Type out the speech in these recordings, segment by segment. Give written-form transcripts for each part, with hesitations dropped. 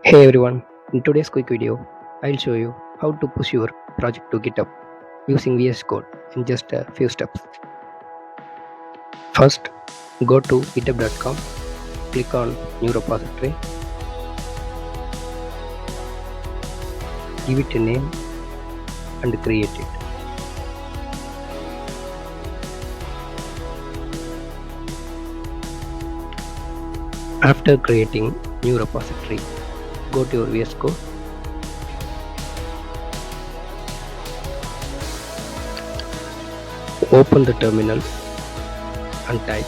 Hey everyone, in today's quick video, I'll show you how to push your project to GitHub using VS Code in just a few steps. First, go to github.com, click on New Repository, give it a name and create it. After creating new repository, go to your VS Code, open the terminal and type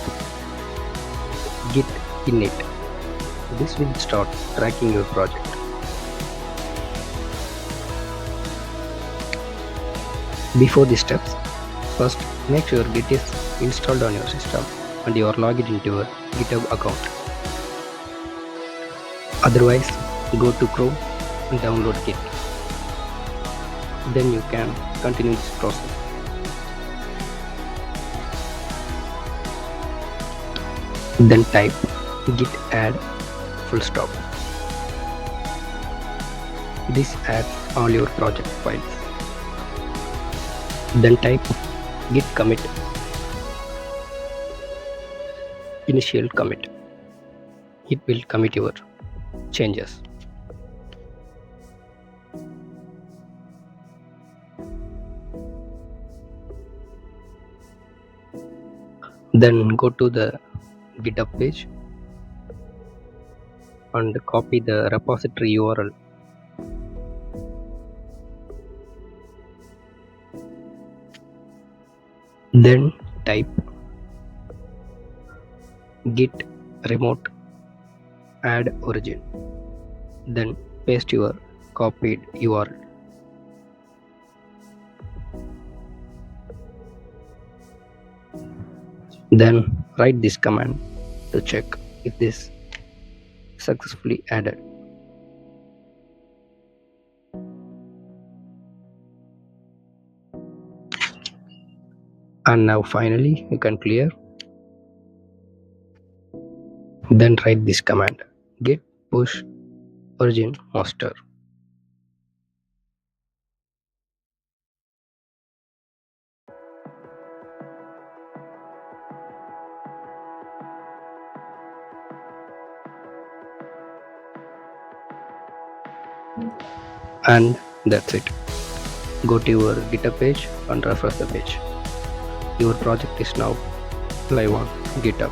git init. This will start tracking your project. Before these steps, first make sure Git is installed on your system and you are logged into your GitHub account. Otherwise, go to Chrome and download Git. Then you can continue this process. Then type git add full stop. This adds all your project files. Then type git commit initial commit. It will commit your changes. Then go to the GitHub page and copy the repository URL. Then type git remote add origin. Then paste your copied URL. Then write this command to check if this successfully added. And now finally you can clear. Then write this command git push origin master. And that's it. Go to your GitHub page and refresh the page. Your project is now live on GitHub.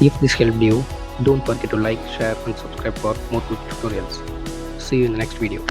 If this helped you, don't forget to like, share and subscribe for more quick tutorials. See you in the next video.